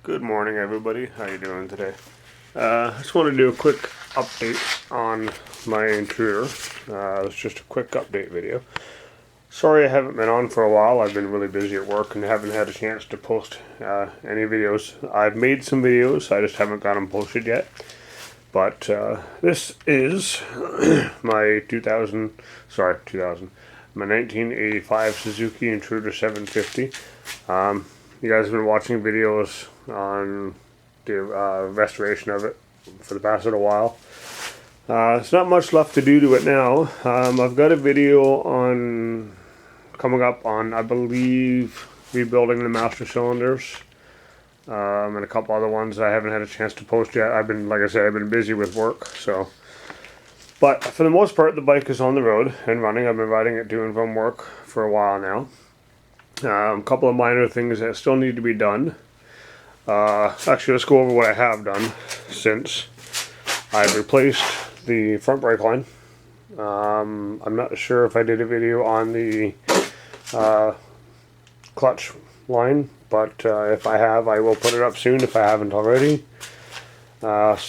Good morning, everybody. How you doing today? I just want to do a quick update on my Intruder. It's just a quick update video. Sorry I haven't been on for a while. I've been really busy at work and haven't had a chance to post any videos. I've made some videos, I just haven't got them posted yet. But this is my 1985 Suzuki Intruder 750. You guys have been watching videos on the restoration of it for the past little while. There's not much left to do to it now. I've got a video coming up on, I believe, rebuilding the master cylinders, and a couple other ones I haven't had a chance to post yet. Like I said, I've been busy with work, so. But for the most part, the bike is on the road and running. I've been riding it to and from work for a while now. A couple of minor things that still need to be done. Actually, let's go over what I have done since I've replaced the front brake line. I'm not sure if I did a video on the clutch line, but if I have, I will put it up soon if I haven't already. Other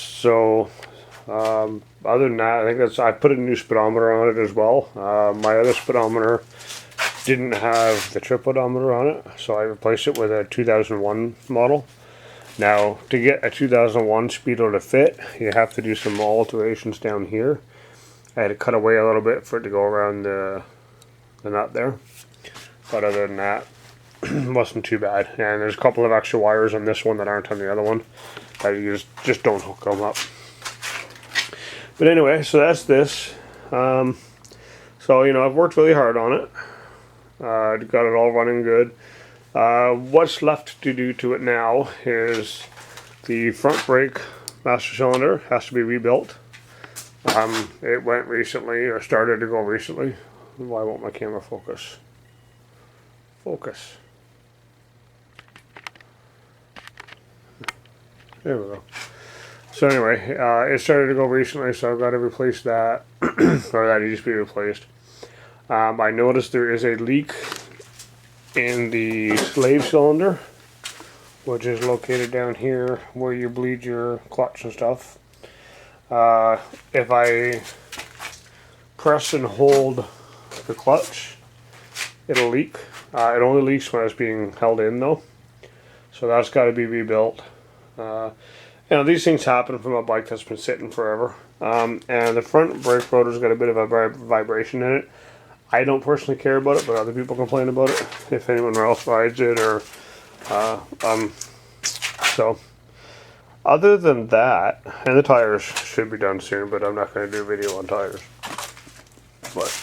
than that, I think I put a new speedometer on it as well. My other speedometer didn't have the trip odometer on it, so I replaced it with a 2001 model. Now, to get a 2001 speedo to fit, you have to do some alterations down here. I had to cut away a little bit for it to go around the nut there, but other than that, it wasn't too bad. And there's a couple of extra wires on this one that aren't on the other one that you just don't hook them up. But anyway, so that's this. So I've worked really hard on it. Got it all running good. What's left to do to it now is the front brake master cylinder has to be rebuilt. It went recently, or started to go recently. Why won't my camera focus? Focus. There we go. So anyway, it started to go recently, so I've got to replace that, or that needs to be replaced. I noticed there is a leak in the slave cylinder, which is located down here where you bleed your clutch and stuff. If I press and hold the clutch, it'll leak. It only leaks when it's being held in though, so that's got to be rebuilt. These things happen from a bike that's been sitting forever. And the front brake rotor's got a bit of a vibration in it. I don't personally care about it, but other people complain about it if anyone else rides it, or so. Other than that, and the tires should be done soon, but I'm not going to do a video on tires. But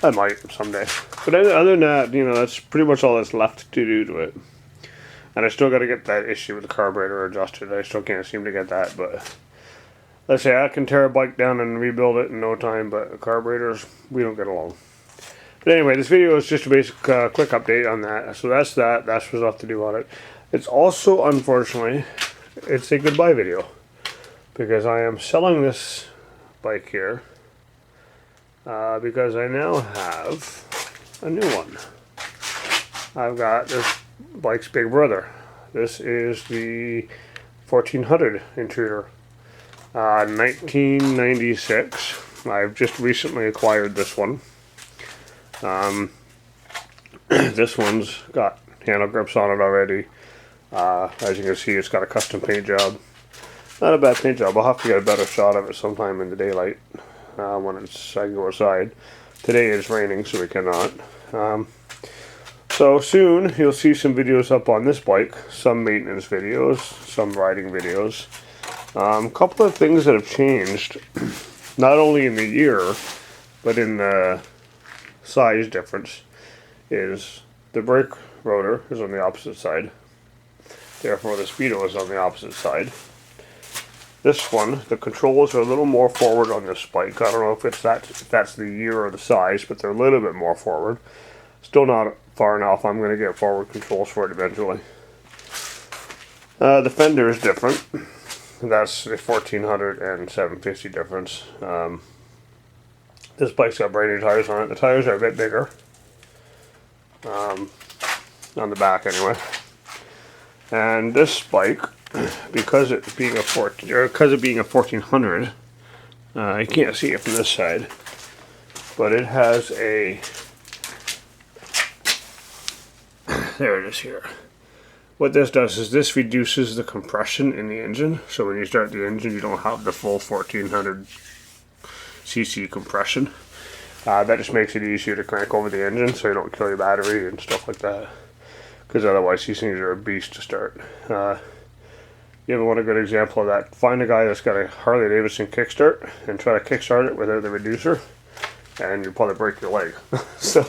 I might someday. But other than that, that's pretty much all that's left to do to it. And I still got to get that issue with the carburetor adjusted. I still can't seem to get that, but let's say I can tear a bike down and rebuild it in no time, but carburetors, we don't get along. But anyway, this video is just a basic quick update on that. So that's that. That's what's left to do on it. It's also, unfortunately, it's a goodbye video, because I am selling this bike here because I now have a new one. I've got this bike's big brother. This is the 1400 Intruder. 1996. I've just recently acquired this one. This one's got handle grips on it already. As you can see, it's got a custom paint job. Not a bad paint job. I'll have to get a better shot of it sometime in the daylight when I go outside. Today it's raining, so we cannot. So soon you'll see some videos up on this bike. Some maintenance videos, some riding videos. A couple of things that have changed, not only in the year, but in the size difference, is the brake rotor is on the opposite side. Therefore, the speedo is on the opposite side. This one, the controls are a little more forward on this bike. I don't know if that's the year or the size, but they're a little bit more forward. Still not far enough. I'm going to get forward controls for it eventually. The fender is different. That's the 1400 and 750 difference. This bike's got brand new tires on it. The tires are a bit bigger. On the back anyway. And this bike, because it being a 1400, you can't see it from this side, but it has a, there it is here. What this does is this reduces the compression in the engine, so when you start the engine you don't have the full 1400 cc compression. That just makes it easier to crank over the engine so you don't kill your battery and stuff like that, because otherwise these things are a beast to start. You ever want a good example of that? Find a guy that's got a Harley Davidson kickstart and try to kickstart it without the reducer, and you'll probably break your leg. So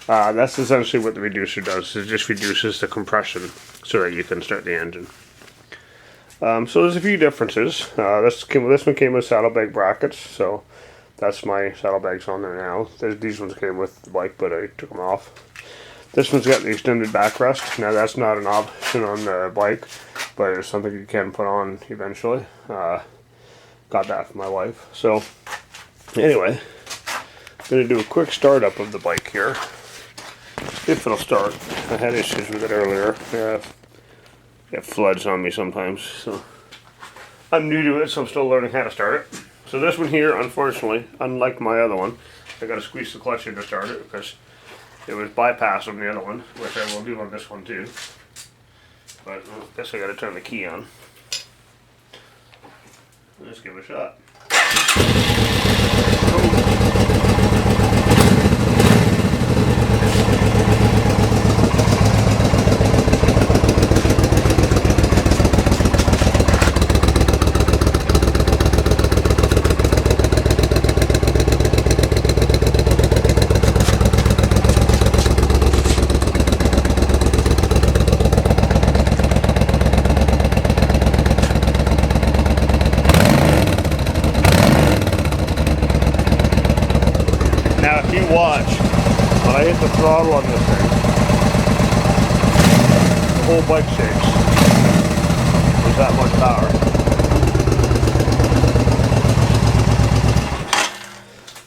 that's essentially what the reducer does. It just reduces the compression so that you can start the engine. So there's a few differences. This one came with saddlebag brackets, so that's my saddlebags on there now. These ones came with the bike, but I took them off. This one's got the extended backrest. Now that's not an option on the bike, but it's something you can put on eventually. Got that for my wife. So anyway, I'm going to do a quick startup of the bike here. If it'll start. I had issues with it earlier. It floods on me sometimes. So I'm new to it, so I'm still learning how to start it. So this one here, unfortunately, unlike my other one, I got to squeeze the clutch in to start it because it was bypassed on the other one, which I will do on this one too. But I guess I got to turn the key on. Let's give it a shot. Now if you watch, when I hit the throttle on this thing, the whole bike shakes. There's that much power.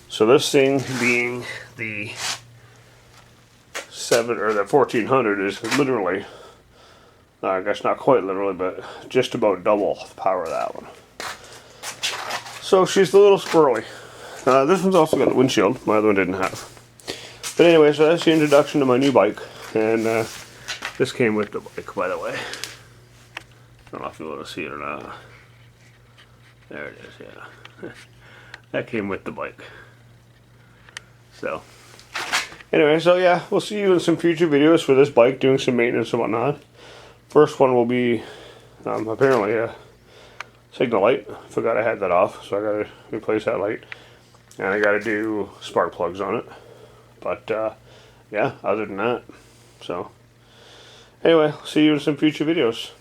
So this thing being the 1400 is literally, I guess not quite literally, but just about double the power of that one. So she's a little squirrely. This one's also got a windshield, my other one didn't have. But anyway, so that's the introduction to my new bike, and this came with the bike, by the way. I don't know if you want to see it or not. There it is, yeah. That came with the bike. So, anyway, so yeah, we'll see you in some future videos for this bike, doing some maintenance and whatnot. First one will be, apparently, a signal light. Forgot I had that off, so I gotta replace that light. And I gotta do spark plugs on it. But yeah, other than that. So anyway, see you in some future videos.